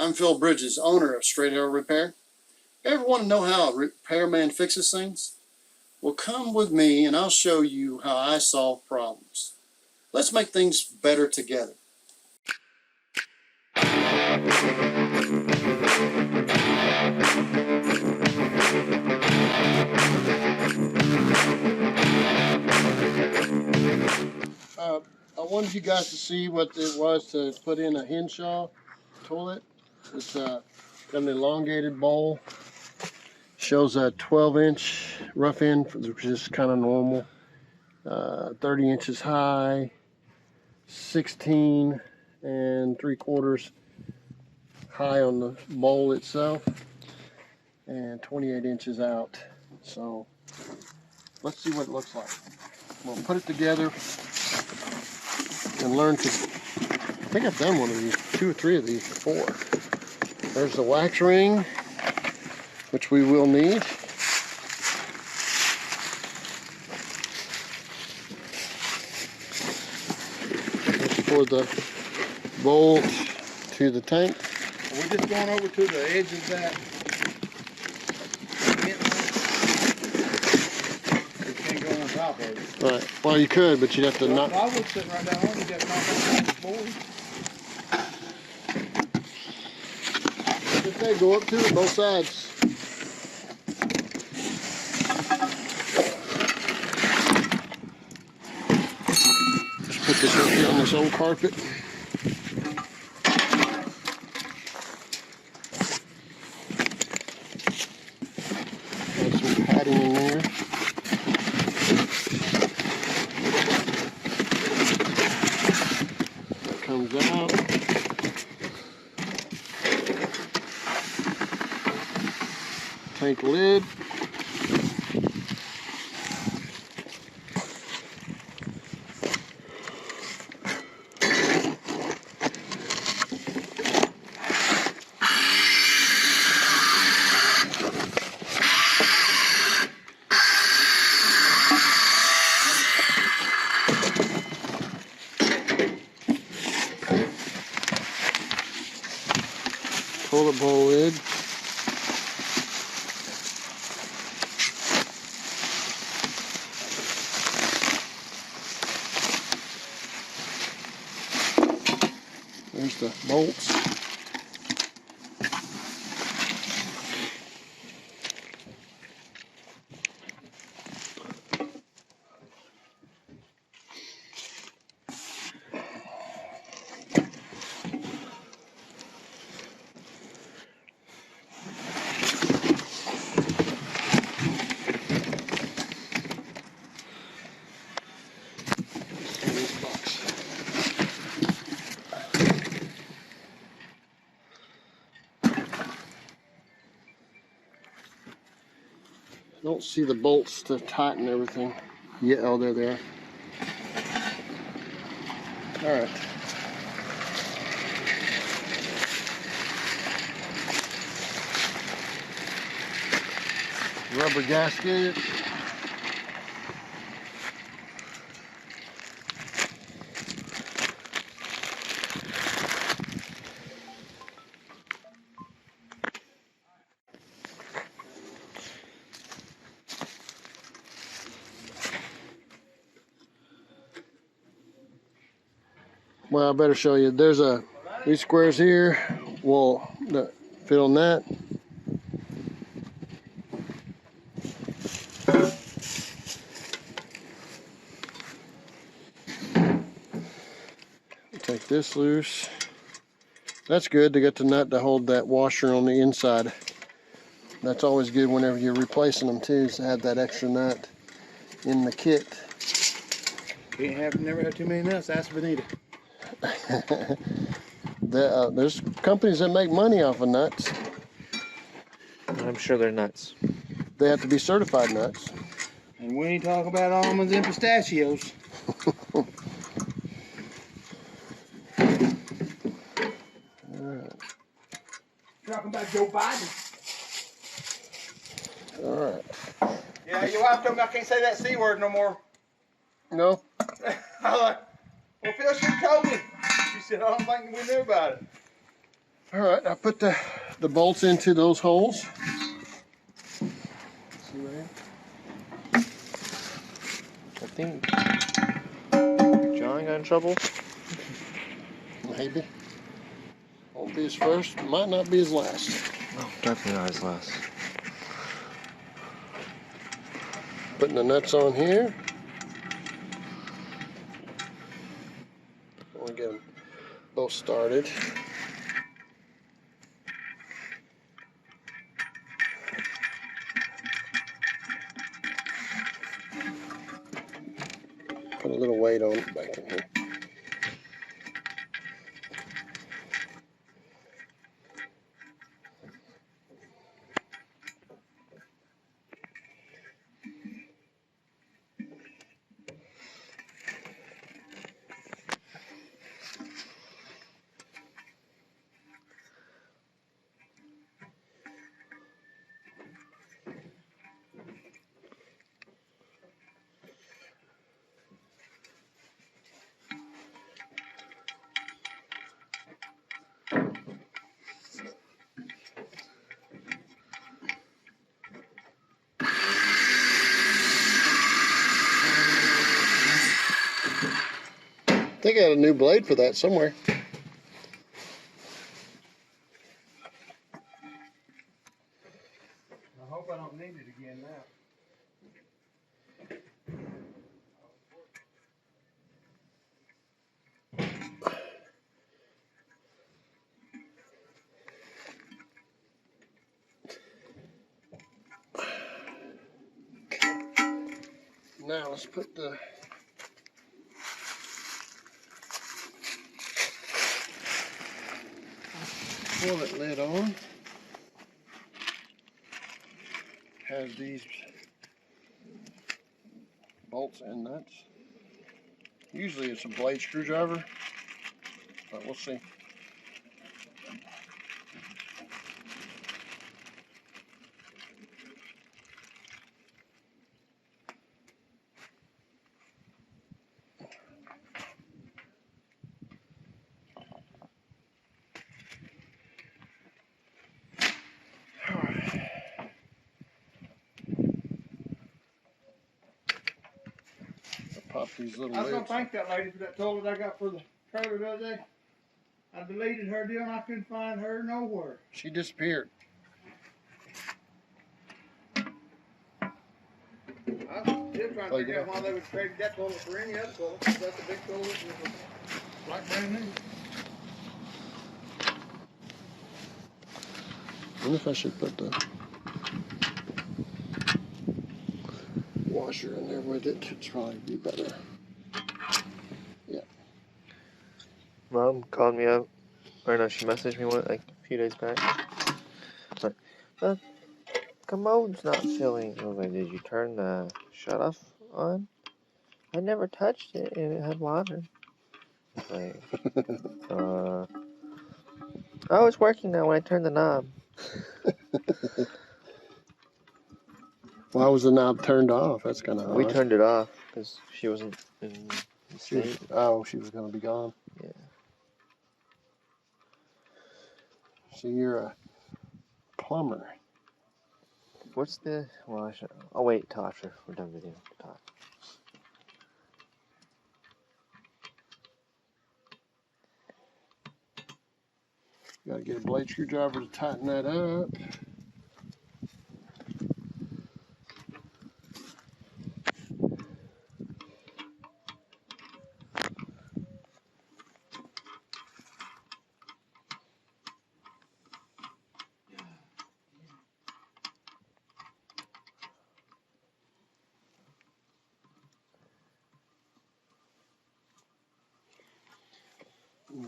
I'm Phil Bridges, owner of Straight Arrow Repair. Ever want to know how a repairman fixes things? Well, come with me and I'll show you how I solve problems. Let's make things better together. I wanted you guys to see what it was to put in a Henshaw toilet. It's got an elongated bowl. Shows a 12-inch rough end, which is kind of normal. 30 inches high, 16 3/4 high on the bowl itself, and 28 inches out. So let's see what it looks like. We'll put it together and learn to. I think I've done one of these, 2 or 3 of these before. There's the wax ring, which we will need. For the bolt to the tank. We're just going over to the edge of that. You can't go on top of it. Right. Well, you could, but you'd have to knock. I would sit right down on. You got to knock on the board. Okay, go up to it, both sides. Just put this up here on this old carpet. Add some padding in there. That comes out. Tank lid. Toilet bowl lid. There's the bolts. Don't see the bolts to tighten everything. Yeah, oh, there they are. All right. Rubber gasket. Well, I better show you. There's these squares here will fit on that. Take this loose. That's good to get the nut to hold that washer on the inside. That's always good whenever you're replacing them too, is to have that extra nut in the kit. Never have too many nuts. Ask Benita. There's companies that make money off of nuts. I'm sure they're nuts. They have to be certified nuts. And we ain't talking about almonds and pistachios. Talking about Joe Biden. All right. Yeah, your wife told me I can't say that C word no more. No? I was like, well, Phil, she told me. She said, I don't think we knew about it. All right, I put the bolts into those holes. See right here? I think John got in trouble. Maybe. Won't be his first, might not be his last. Oh, definitely not his last. Putting the nuts on here. We'll get them both started. Put a little weight on it back in here. I think I got a new blade for that somewhere. I hope I don't need it again now. Now let's put the toilet lid on. Has these bolts and nuts. Usually it's a blade screwdriver, but we'll see. Pop these little I was gonna lids. thank that lady for that toilet I got for the trailer the other day. I deleted her deal and I couldn't find her nowhere. She disappeared. I was still trying Oh, to figure yeah. out why they would trade that toilet for any other toilet. 'Cause that's a big toilet and it was like brand new. I wonder if I should put the washer in there with it. It'd probably be better. Mom called me up, or no, she messaged me like a few days back. Like, the commode's not filling. I was like, did you turn the shut off on? I never touched it, and it had water. Like, oh, it's working now when I turn the knob. Why was the knob turned off? That's kind of odd. We turned it off because she wasn't in the She was, state. she was going to be gone. Yeah. So you're a plumber. What's the? Well, I'll wait till after we're done video to talk. Got to get a blade screwdriver to tighten that up.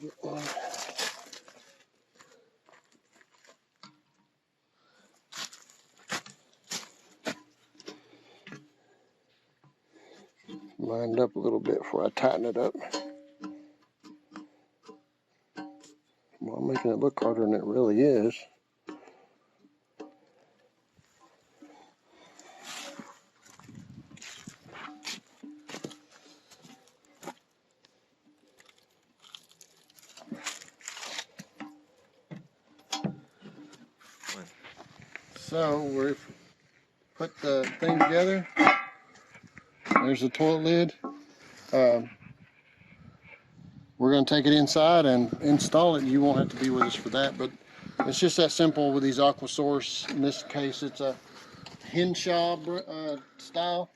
Get one. Lined up a little bit before I tighten it up. Well, I'm making it look harder than it really is. So we've put the thing together. There's the toilet lid. We're going to take it inside and install it. You won't have to be with us for that, but it's just that simple with these Aquasource. In this case, it's a Henshaw style.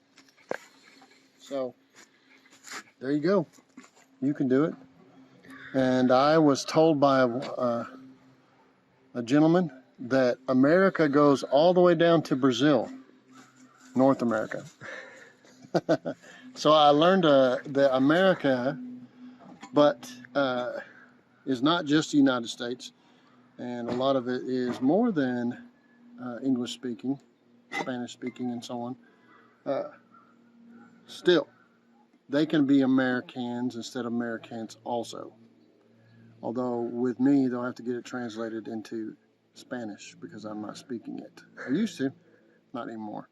So there you go. You can do it. And I was told by a gentleman that America goes all the way down to Brazil, North America. So I learned that America, but is not just the United States, and a lot of it is more than English speaking, Spanish speaking, and so on. Still, they can be Americans instead of Americans also. Although with me, they'll have to get it translated into Spanish because I'm not speaking it. I used to, not anymore.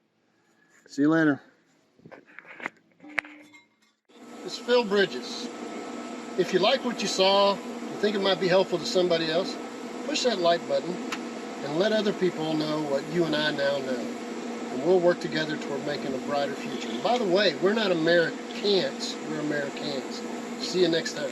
See you later. It's Phil Bridges. If you like what you saw, you think it might be helpful to somebody else, push that like button and let other people know what you and I now know. And we'll work together toward making a brighter future. And by the way, we're not Americans, we're Americans. See you next time.